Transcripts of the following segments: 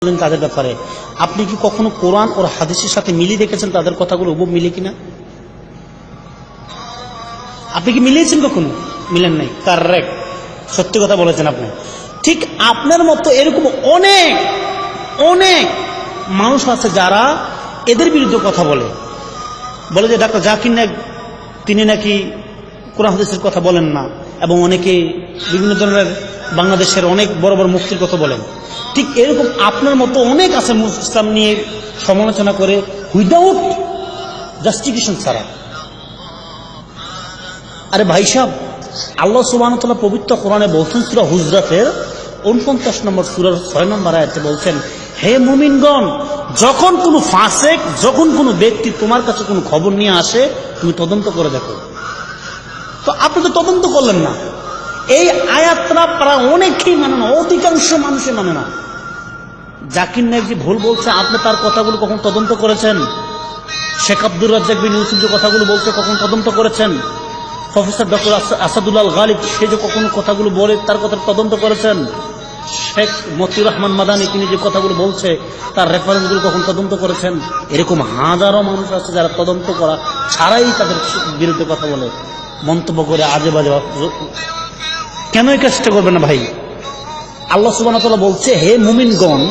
তাদের ব্যাপারে আপনি কি কখনো কোরআন ও হাদিসের সাথে মিলিয়ে দেখেছেন তাদের কথাগুলো হুবহু মিলে কিনা? আপনি কি মিলিয়েছেন কখনো? মিলেন নাই। কারেক্ট, সত্যি কথা বলেছেন আপনি। ঠিক আপনার মতো এরকম অনেক অনেক মানুষ আছে যারা এদের বিরুদ্ধে কথা বলে যে ডাক্তার জাকির নায়েক তিনি নাকি কোরআন হাদিসের কথা বলেন না, এবং অনেকে বিভিন্ন ধরনের বাংলাদেশের অনেক বড় বড় মুফতির কথা বলেন। ঠিক এরকম আপনার মতো অনেক আছে ইসলাম নিয়ে সমালোচনা করে উইদাউট জাস্টিফিকেশন ছাড়া। আরে ভাই সাহেব, আল্লাহ সুবহানাহু ওয়া তাআলা পবিত্র কোরআনে বলছেন সূরা হুজরাতের 49 নম্বর সূরার 6 নম্বর আয়াতে বলছেন, হে মুমিনগণ, যখন কোনো ফাসিক, যখন কোনো ব্যক্তি তোমার কাছে কোনো খবর নিয়ে আসে তুমি তদন্ত করে দেখো। তো আপনি তো তদন্ত করলেন না। এই আয়াতটা প্রায় অনেকেই মানে না, অধিকাংশ মানুষই মানে না। জাকির নায়েক যে ভুল বলছে, আপনি তার কথাগুলো কখন তদন্ত করেছেন? শেখ আব্দুর রাজ্জাক বিন ইউসুফ যে কথাগুলো বলছে কখন তদন্ত করেছেন? প্রফেসর ডক্টর আসাদুল্লাহ গালিব সে যে কখনো কথাগুলো বলে তার কথা তদন্ত করেছেন? শেখ মতিউর রহমান মাদানী তিনি যে কথাগুলো বলছে তার রেফারেন্সগুলো কখন তদন্ত করেছেন? এরকম হাজারো মানুষ আছে যারা তদন্ত করা ছাড়াই তাদের বিরুদ্ধে কথা বলে, মন্তব্য করে, আজে বাজে। কেন এই কাজটা করবে না ভাই? আল্লাহ সুবহানাহু ওয়া তাআলা বলছে, হে মুমিনগণ,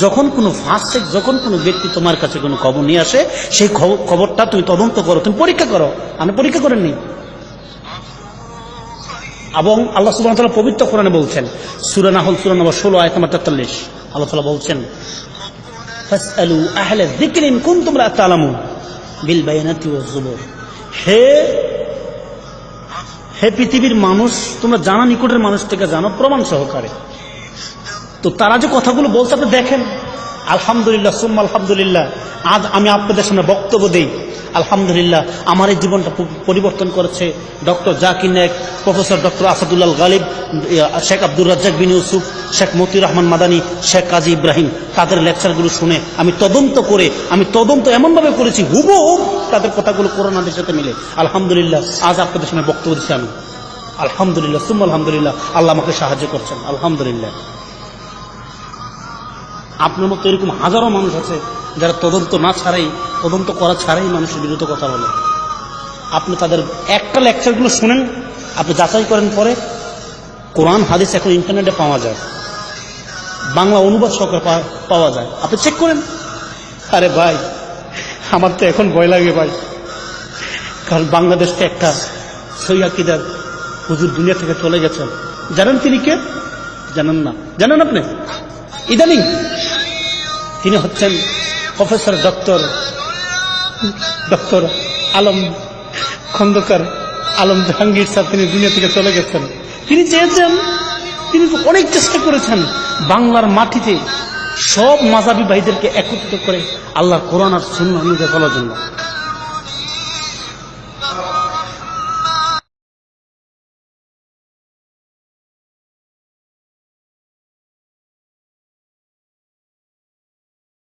যখন কোনো ফাসিক, যখন কোনো ব্যক্তি তোমার কাছে কোনো খবর নিয়ে আসে সেই খবরটা তুমি তদন্ত করো, তুমি পরীক্ষা করো। আপনি পরীক্ষা করেননি। এবং আল্লাহ সুবহানাহু ওয়া তাআলা পবিত্র কোরআনে বলছেন সূরা নাহল সূরা নম্বর 16 আয়াত নম্বর 43, আল্লাহ তাআলা বলছেন, ফাসআলু আহলা যিকরি ইন কুনতুম লা তা'লামুন বিল বায়ানাতি ওয়াজ যুবুর। হে পৃথিবীর মানুষ, তোমরা জানা নিকটের মানুষ থেকে জানো প্রমাণ সহকারে। তো তারা যে কথাগুলো বলছে আপনি দেখেন। আলহামদুলিল্লাহ সুম্মা আলহামদুলিল্লাহ, আজ আমি আপনাদের সামনে বক্তব্য দেই। আলহামদুলিল্লাহ, আমার এই জীবনটা পরিবর্তন করেছে doctor Zakir Naik, professor doctor Asadullah Ghalib, Sheikh Abdur Razzaq bin Yusuf, Sheikh Motiur Rahman Madani, Sheikh Kazi Ibrahim, তাদের লেকচারগুলো শুনে আমি তদন্ত এমনভাবে করেছি হুবহু তাদের কথাগুলো কোরআন হাদিসের সাথে মিলে। আলহামদুলিল্লাহ, আজ আপনাদের সামনে বক্তব্য দিচ্ছি আমি। আলহামদুলিল্লাহ সুম্মা আলহামদুলিল্লাহ, আল্লাহ আমাকে সাহায্য করছেন। আলহামদুলিল্লাহ। আপনার মতো এরকম হাজারো মানুষ আছে যারা তদন্ত করা ছাড়াই মানুষের বিরুদ্ধে কথা বলে। আপনি তাদের একটা লেকচারগুলো শুনেন, আপনি যাচাই করেন, পরে কোরআন হাদিস এখন ইন্টারনেটে পাওয়া যায়, বাংলা অনুবাদ সহকারে পাওয়া যায়, আপনি চেক করেন। আরে ভাই, আমার তো এখন ভয় লাগে ভাই, কারণ বাংলাদেশকে একটা সহিহ আকীদার হুজুর দুনিয়া থেকে চলে গেছেন। জানেন তিনি কে? জানেন না? জানেন আপনি? ইদানিং তিনি হচ্ছেন professor doctor Alam Khandakar Alam Jahangir sir. তিনি দুনিয়া থেকে চলে গেছেন। তিনি চেয়েছেন, তিনি অনেক চেষ্টা করেছেন বাংলার মাটিতে সব মাযহাবী ভাইদেরকে একত্রিত করে আল্লাহর কোরআন আর সুন্নাহ অনুযায়ী চলার জন্য।